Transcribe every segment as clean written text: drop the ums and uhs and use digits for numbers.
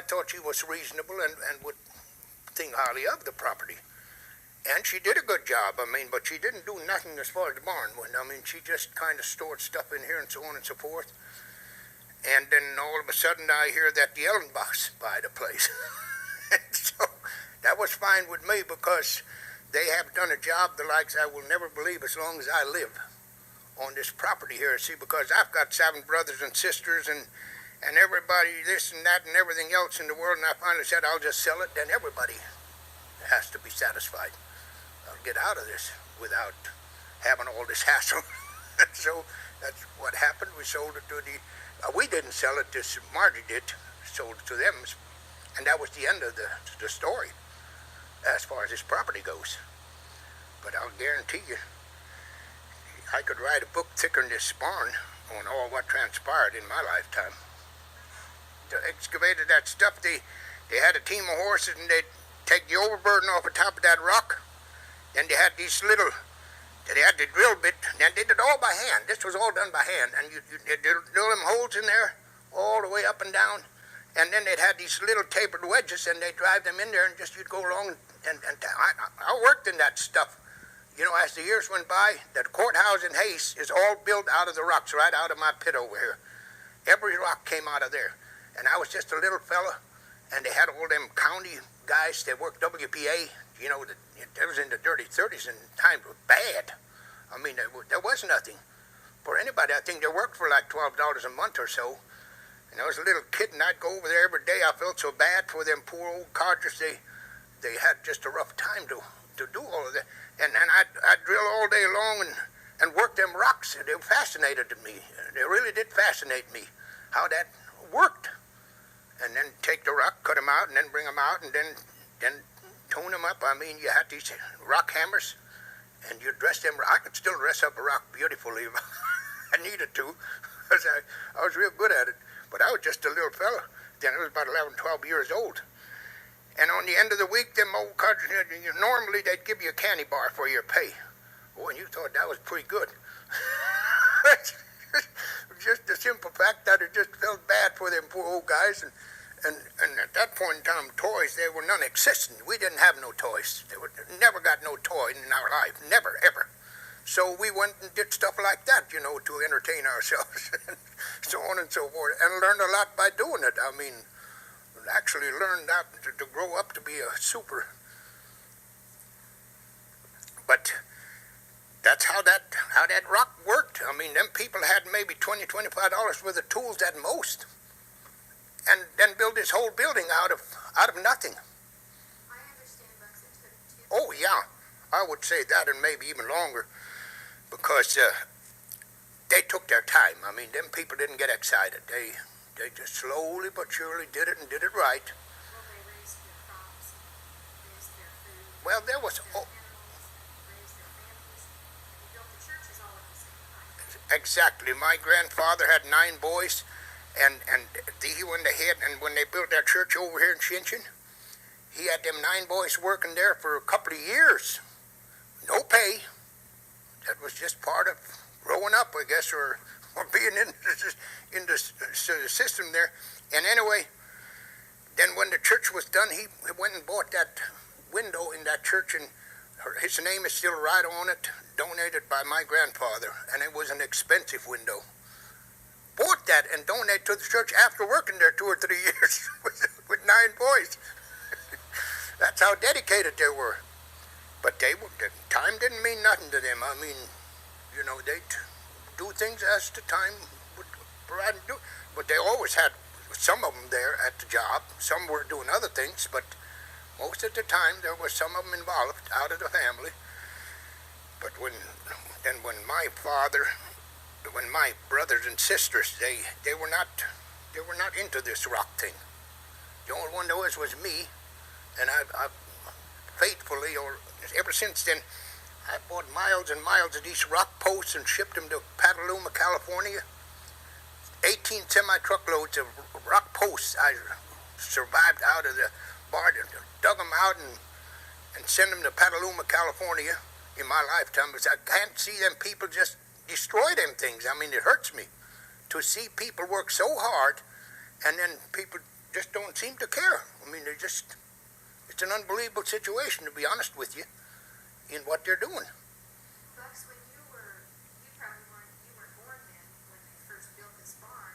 thought she was reasonable and would think highly of the property. And she did a good job, but she didn't do nothing as far as the barn went. She just kind of stored stuff in here and so on and so forth. And then all of a sudden I hear that the Ellenbachs buy the place. And so that was fine with me because they have done a job the likes I will never believe as long as I live on this property here. See, because I've got 7 brothers and sisters and everybody this and that and everything else in the world, and I finally said I'll just sell it, then everybody has to be satisfied. I'll get out of this without having all this hassle. So that's what happened. We sold it to we didn't sell it, this Margie did, sold it to them, and that was the end of the story as far as this property goes. But I'll guarantee you, I could write a book thicker than this barn on all what transpired in my lifetime. They excavated that stuff. They had a team of horses, and they'd take the overburden off the top of that rock. Then they had these little, they had the drill bit, and they did it all by hand. This was all done by hand, and you drill them holes in there all the way up and down, and then they'd have these little tapered wedges, and they'd drive them in there, and just you'd go along, and I worked in that stuff. As the years went by, the courthouse in Hayes is all built out of the rocks, right out of my pit over here. Every rock came out of there. And I was just a little fella, and they had all them county guys that worked WPA. That was in the dirty 30s, and times were bad. There was nothing for anybody. I think they worked for like $12 a month or so. And I was a little kid, and I'd go over there every day. I felt so bad for them poor old codgers. They had just a rough time to do all of that. And I'd drill all day long and work them rocks. They fascinated me. They really did fascinate me, how that worked. And then take the rock, cut them out, and then bring them out, and then tone them up. You had these rock hammers, and you dress them. I could still dress up a rock beautifully if I needed to, because I was real good at it. But I was just a little fella. Then I was about 11, 12 years old. And on the end of the week, them old codgers, normally they'd give you a candy bar for your pay. Oh, and you thought that was pretty good. Just the simple fact that it just felt bad for them poor old guys. And at that point in time, toys, they were non-existent. We didn't have no toys. Never got no toy in our life. Never, ever. So we went and did stuff like that, to entertain ourselves. And so on and so forth. And learned a lot by doing it. Actually learned that to grow up to be a super. But that's how that rock worked. Them people had maybe $20, $25 worth of tools at most, and then build this whole building out of nothing. I understand, Bucks, it took 2 Oh yeah, I would say that, and maybe even longer, because they took their time. Them people didn't get excited. They just slowly but surely did it and did it right. Well, they raised their crops, raised their food. Well, there was. Raised their families, and built the churches all at the same time. Exactly. My grandfather had 9 boys, and he went ahead, and when they built that church over here in Shinchin, he had them 9 boys working there for a couple of years. No pay. That was just part of growing up, I guess, or being in the system there. And anyway, then when the church was done, he went and bought that window in that church, and his name is still right on it, donated by my grandfather, and it was an expensive window. Bought that and donated to the church after working there 2 or 3 years with 9 boys. That's how dedicated they were. But the time didn't mean nothing to them. They'd do things as the time would provide them to do. But they always had some of them there at the job. Some were doing other things, but most of the time there was some of them involved out of the family. But when my father, when my brothers and sisters, they were not into this rock thing. The only one that was me, and I faithfully, or ever since then, I bought miles and miles of these rock posts and shipped them to Petaluma, California. 18 semi-truckloads of rock posts I survived out of the barn, dug them out and sent them to Petaluma, California in my lifetime, because I can't see them people just destroy them things. It hurts me to see people work so hard and then people just don't seem to care. I mean, it's an unbelievable situation, to be honest with you, in what they're doing. Bucks, when you probably weren't born then when they first built this barn,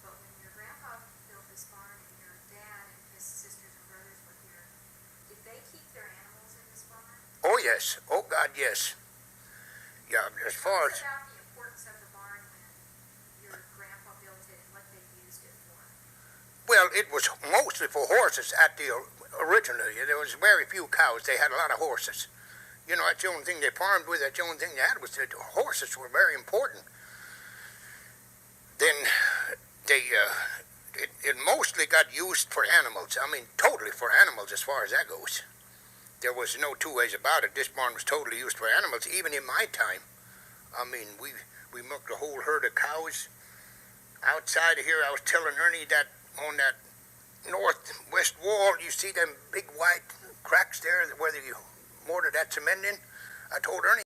but when your grandpa built this barn and your dad and his sisters and brothers were here, did they keep their animals in this barn? Oh, yes. Oh, God, yes. Yeah, as far as... Tell us about the importance of the barn when your grandpa built it and what they used it for. Well, it was mostly for horses originally. There was very few cows. They had a lot of horses. You know, that's the only thing they farmed with. That's the only thing they had was that horses were very important. Then it mostly got used for animals. I mean, totally for animals as far as that goes. There was no two ways about it. This barn was totally used for animals, even in my time. I mean, we milked a whole herd of cows outside of here. I was telling Ernie that on that northwest wall, you see them big white cracks there where you mortared that cement in? I told Ernie